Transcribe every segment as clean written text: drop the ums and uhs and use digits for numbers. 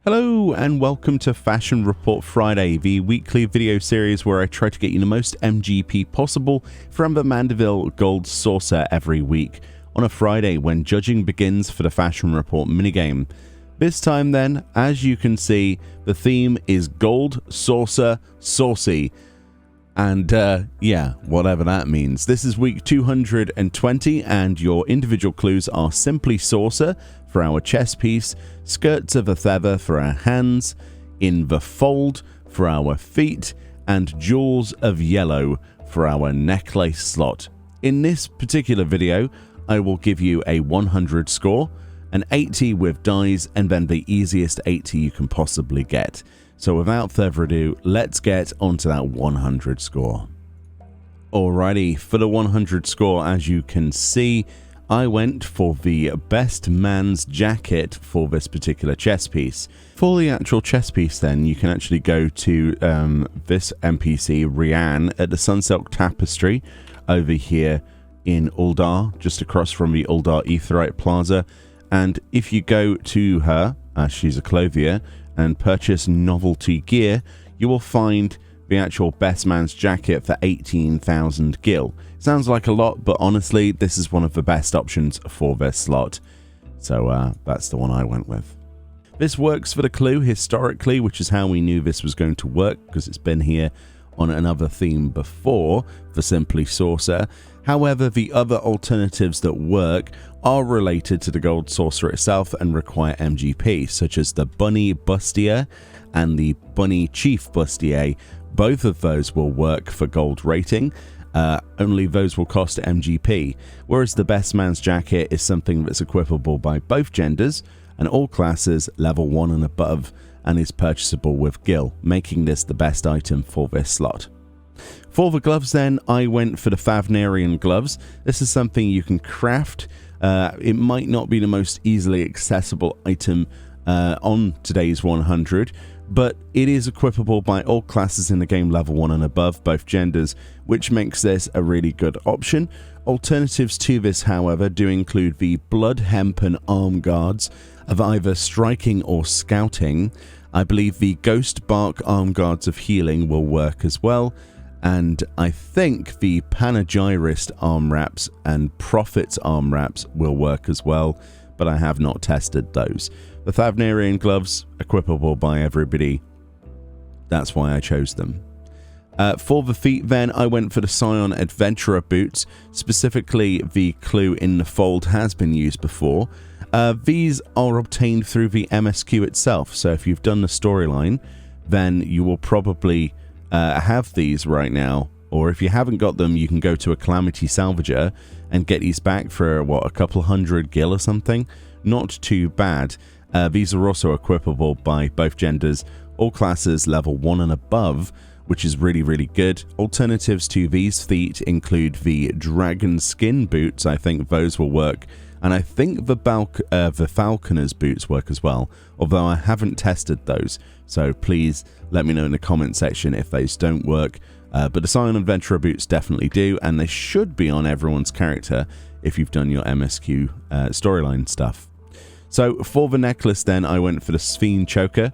Hello and welcome to Fashion Report Friday, the weekly video series where I try to get you the most MGP possible from the Mandeville Gold Saucer every week on a Friday when judging begins for the Fashion Report minigame. This time then, as you can see, the theme is Gold Saucer Saucy. And yeah, whatever that means. This is week 220 and your individual clues are simply saucer for our chest piece, skirts of a feather for our hands, in the fold for our feet, and jewels of yellow for our necklace slot. In this particular video, I will give you a 100 score, an 80 with dies, and then the easiest 80 you can possibly get. So without further ado, let's get onto that 100 score. Alrighty, for the 100 score, as you can see, I went for the best man's jacket for this particular chess piece. For the actual chess piece then, you can actually go to this NPC, Rianne, at the Sunsilk Tapestry over here in Uldar, just across from the Uldar Aetheryte Plaza. And if you go to her, she's a clothier, and purchase novelty gear, you will find the actual best man's jacket for 18,000 gil. Sounds like a lot, but honestly, this is one of the best options for this slot. So that's the one I went with. This works for the clue historically, which is how we knew this was going to work, because it's been here on another theme before for Simply Saucer. However, the other alternatives that work are related to the Gold Saucer itself and require MGP, such as the Bunny Bustier and the Bunny Chief Bustier. Both of those will work for gold rating, only those will cost MGP, whereas the Best Man's Jacket is something that's equipable by both genders and all classes level 1 and above, and is purchasable with gil, making this the best item for this slot. For the gloves then, I went for the Favnarian gloves. This is something you can craft. It might not be the most easily accessible item on today's 100, but it is equipable by all classes in the game level 1 and above, both genders, which makes this a really good option. Alternatives to this, however, do include the Blood Hempen arm guards of either striking or scouting. I believe the Ghost Bark arm guards of healing will work as well. And I think the Panegyrist arm wraps and Prophet's arm wraps will work as well, but I have not tested those. The Favnarian gloves, equipable by everybody. That's why I chose them. For the feet then, I went for the Scion Adventurer boots. Specifically, the clue in the fold has been used before. These are obtained through the MSQ itself, so if you've done the storyline, then you will probably have these right now, or if you haven't got them, you can go to a Calamity Salvager and get these back for what, a couple hundred gil or something. Not too bad. These are also equipable by both genders, all classes level 1 and above, which is really good. Alternatives to these feet include the Dragon Skin boots. I think those will work, and I think the Falconer's boots work as well, although I haven't tested those, so please let me know in the comment section if those don't work. But the Scion Adventurer boots definitely do, and they should be on everyone's character if you've done your MSQ storyline stuff. So for the necklace then, I went for the Sphene Choker.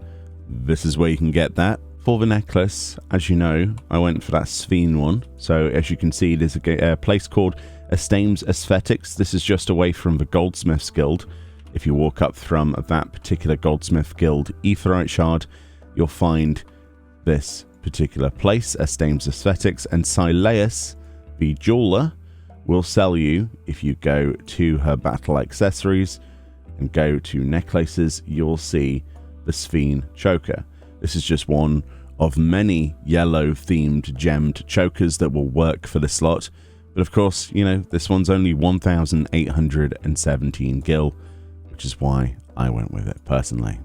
This is where you can get that. For the necklace, as you know, I went for that Sphene one. So as you can see, there's a place called Estames Aesthetics. This is just away from the Goldsmiths Guild. If you walk up from that particular Goldsmith Guild Aetheryte Shard, you'll find this particular place, Estames Aesthetics, and Sileus, the jeweler, will sell you, if you go to her battle accessories and go to necklaces, you'll see the Sphene Choker. This is just one of many yellow themed gemmed chokers that will work for the slot. But of course, you know, this one's only 1,817 gil, which is why I went with it personally.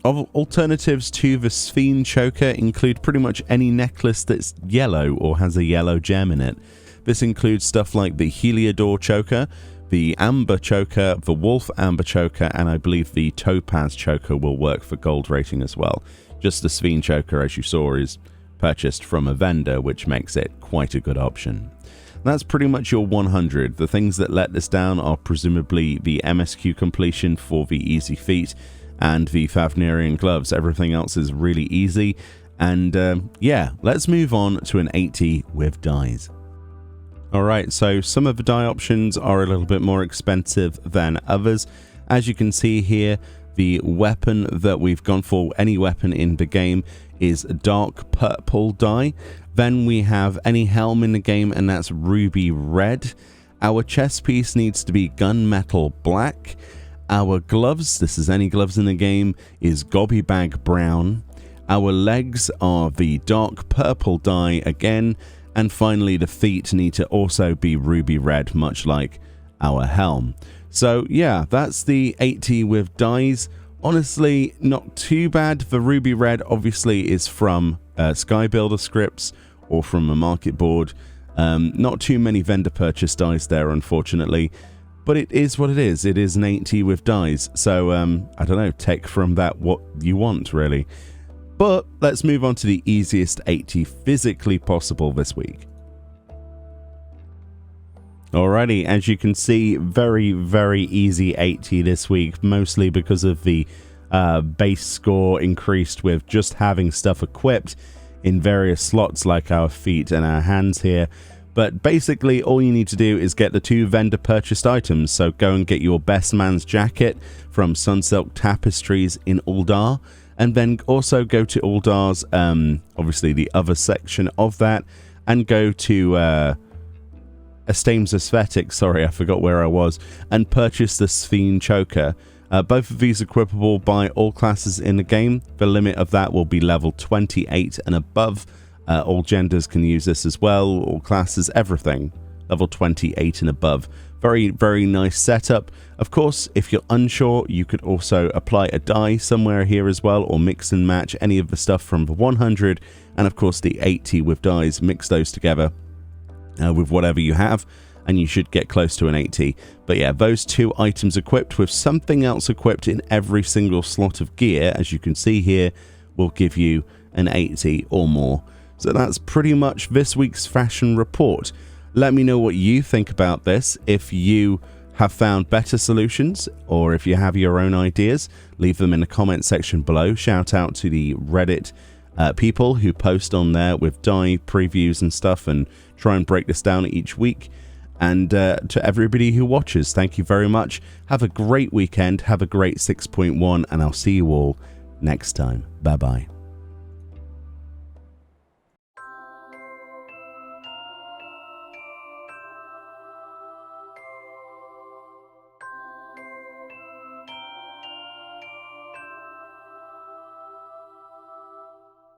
Alternatives to the Sphene Choker include pretty much any necklace that's yellow or has a yellow gem in it. This includes stuff like the Heliodor Choker, the Amber Choker, the Wolf Amber Choker, and I believe the Topaz Choker will work for gold rating as well. Just the Sphene Choker, as you saw, is purchased from a vendor, which makes it quite a good option. That's pretty much your 100. The things that let this down are presumably the MSQ completion for the easy feat and the Fafnirian gloves. Everything else is really easy. And yeah, let's move on to an 80 with dies. Alright, so some of the die options are a little bit more expensive than others. As you can see here, the weapon that we've gone for, any weapon in the game, is dark purple dye. Then we have any helm in the game, and that's ruby red. Our chest piece needs to be gunmetal black. Our gloves, this is any gloves in the game, is gobby bag brown. Our legs are the dark purple dye again. And finally, the feet need to also be ruby red, much like our helm. So yeah, that's the 80 with dies. Honestly, not too bad. The ruby red obviously is from Sky Builder scripts or from a market board. Not too many vendor purchase dies there, unfortunately. But it is what it is. It is an 80 with dies. So, I don't know, take from that what you want, really. But let's move on to the easiest 80 physically possible this week. Alrighty, as you can see, very, very easy 80 this week, mostly because of the base score increased with just having stuff equipped in various slots like our feet and our hands here. But basically, all you need to do is get the 2 vendor purchased items. So go and get your best man's jacket from Sunsilk Tapestries in Uldar. And then also go to Uldar's, obviously the other section of that, and go to Estame's Aesthetics, sorry, I forgot where I was, and purchase the Sphene Choker. Both of these are equipable by all classes in the game. The limit of that will be level 28 and above. All genders can use this as well, all classes, everything. Level 28 and above. Very, very nice setup. Of course, if you're unsure, you could also apply a die somewhere here as well, or mix and match any of the stuff from the 100 and of course the 80 with dies. Mix those together with whatever you have, and you should get close to an 80. But yeah, those 2 items equipped with something else equipped in every single slot of gear, as you can see here, will give you an 80 or more. So that's pretty much this week's fashion report. Let me know what you think about this. If you have found better solutions, or if you have your own ideas, leave them in the comment section below. Shout out to the Reddit people who post on there with die previews and stuff and try and break this down each week. And to everybody who watches, thank you very much. Have a great weekend. Have a great 6.1, and I'll see you all next time. Bye bye.